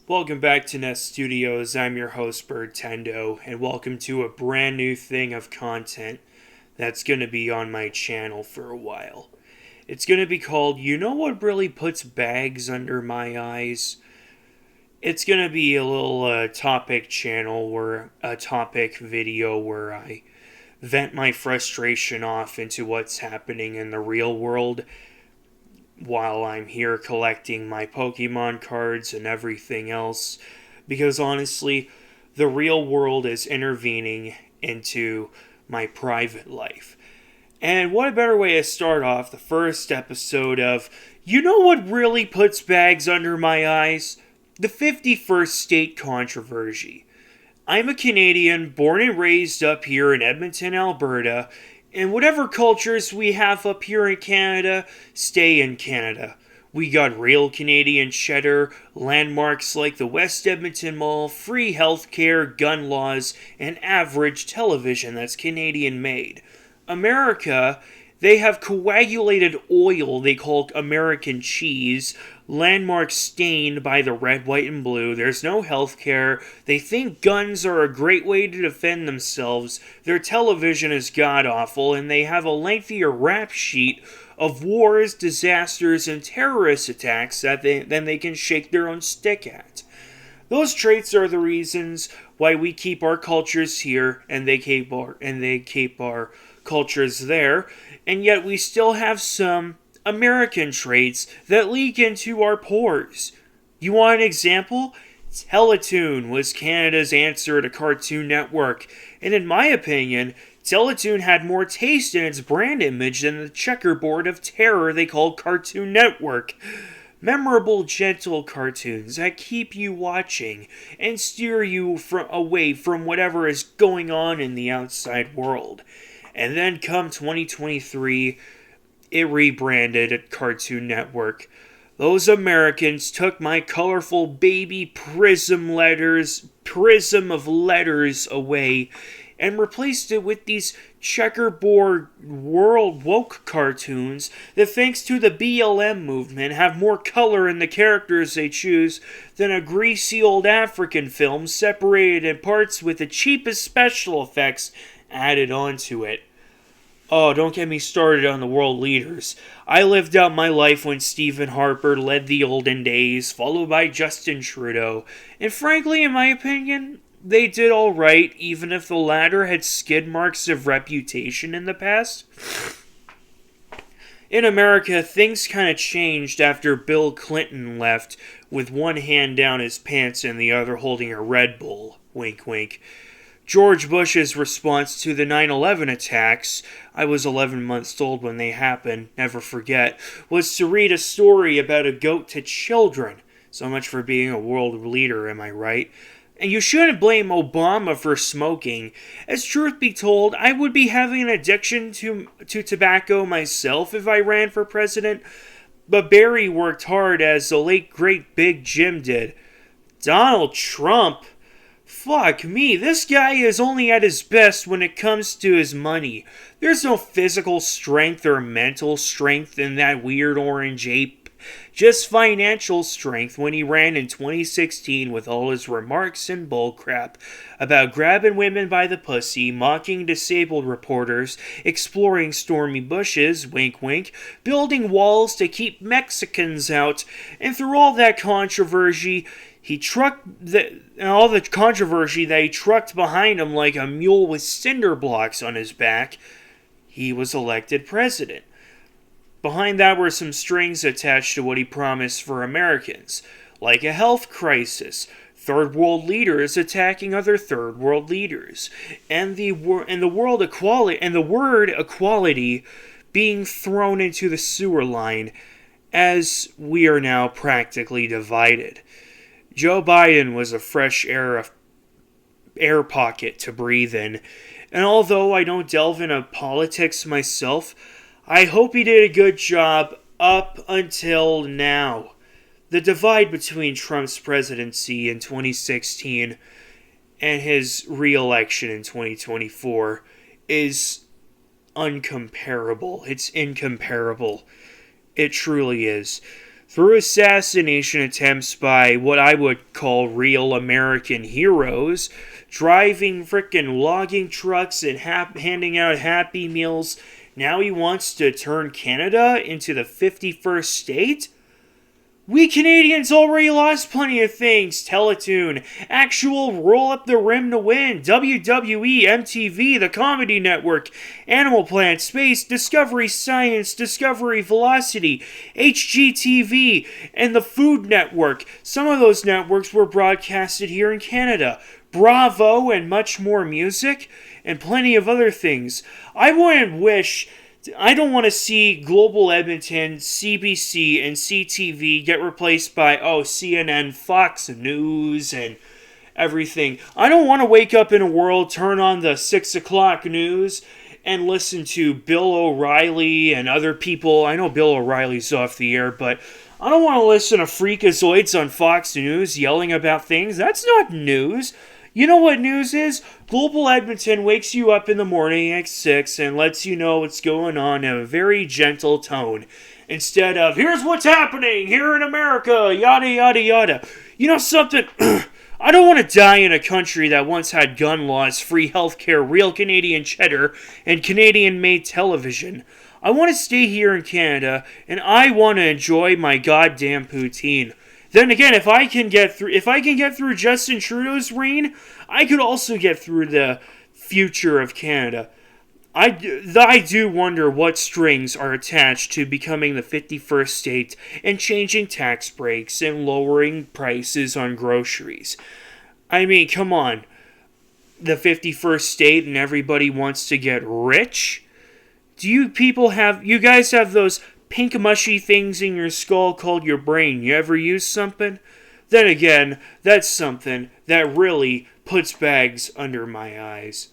Welcome back to Nest Studios. I'm your host, Bird Tendo, and welcome to a brand new thing of content that's going to be on my channel for a while. It's going to be called You Know What Really Puts Bags Under My Eyes? It's going to be a little topic channel or a topic video where I vent my frustration off into what's happening in the real world while I'm here collecting my Pokemon cards and everything else, because honestly, the real world is intervening into my private life. And what a better way to start off the first episode of You Know What Really Puts Bags Under My Eyes? The 51st State Controversy. I'm a Canadian, born and raised up here in Edmonton, Alberta, and whatever cultures we have up here in Canada, stay in Canada. We got real Canadian cheddar, landmarks like the West Edmonton Mall, free healthcare, gun laws, and average television that's Canadian made. America, they have coagulated oil they call American cheese, landmarks stained by the red, white, and blue. There's no healthcare. They think guns are a great way to defend themselves. Their television is god-awful, and they have a lengthier rap sheet of wars, disasters, and terrorist attacks than they can shake their own stick at. Those traits are the reasons why we keep our cultures here and they keep our cultures there, and yet we still have some American traits that leak into our pores. You want an example? Teletoon was Canada's answer to Cartoon Network, and in my opinion, Teletoon had more taste in its brand image than the checkerboard of terror they called Cartoon Network. Memorable, gentle cartoons that keep you watching and steer you away from whatever is going on in the outside world. And then come 2023, it rebranded Cartoon Network. Those Americans took my colorful baby prism of letters away and replaced it with these checkerboard world woke cartoons that, thanks to the BLM movement, have more color in the characters they choose than a greasy old African film separated in parts with the cheapest special effects added onto it. Oh, don't get me started on the world leaders. I lived out my life when Stephen Harper led the olden days, followed by Justin Trudeau. And frankly, in my opinion, they did alright, even if the latter had skid marks of reputation in the past. In America, things kind of changed after Bill Clinton left, with one hand down his pants and the other holding a Red Bull. Wink, wink. George Bush's response to the 9/11 attacks, I was 11 months old when they happened, never forget, was to read a story about a goat to children. So much for being a world leader, am I right? And you shouldn't blame Obama for smoking. As truth be told, I would be having an addiction to tobacco myself if I ran for president. But Barry worked hard, as the late great Big Jim did. Donald Trump? Fuck me, this guy is only at his best when it comes to his money. There's no physical strength or mental strength in that weird orange ape. Just financial strength when he ran in 2016 with all his remarks and bullcrap about grabbing women by the pussy, mocking disabled reporters, exploring stormy bushes, wink wink, building walls to keep Mexicans out, and through all that controversy, all the controversy that he trucked behind him like a mule with cinder blocks on his back, he was elected president. Behind that were some strings attached to what he promised for Americans, like a health crisis, third world leaders attacking other third world leaders, and the word equality being thrown into the sewer line, as we are now practically divided. Joe Biden was a fresh air pocket to breathe in, and although I don't delve into politics myself, I hope he did a good job up until now. The divide between Trump's presidency in 2016 and his re-election in 2024 is uncomparable. It's incomparable. It truly is. through assassination attempts by what I would call real American heroes, driving frickin' logging trucks and handing out Happy Meals. Now he wants to turn Canada into the 51st state? We Canadians already lost plenty of things. Teletoon, actual Roll Up the Rim to Win, WWE, MTV, the Comedy Network, Animal Planet, Space, Discovery Science, Discovery Velocity, HGTV, and the Food Network. Some of those networks were broadcasted here in Canada. Bravo and much more music, and plenty of other things. I don't want to see Global Edmonton, CBC, and CTV get replaced by, CNN, Fox News, and everything. I don't want to wake up in a world, turn on the 6 o'clock news, and listen to Bill O'Reilly and other people. I know Bill O'Reilly's off the air, but I don't want to listen to freakazoids on Fox News yelling about things. That's not news. You know what news is? Global Edmonton wakes you up in the morning at 6 and lets you know what's going on in a very gentle tone. Instead of, here's what's happening here in America, yada, yada, yada. You know something? I don't want to die in a country that once had gun laws, free healthcare, real Canadian cheddar, and Canadian-made television. I want to stay here in Canada, and I want to enjoy my goddamn poutine. Then again, if I can get through Justin Trudeau's reign, I could also get through the future of Canada. I do wonder what strings are attached to becoming the 51st state and changing tax breaks and lowering prices on groceries. I mean, come on. The 51st state and everybody wants to get rich? Do you guys have those pink mushy things in your skull called your brain? You ever use something? Then again, that's something that really puts bags under my eyes.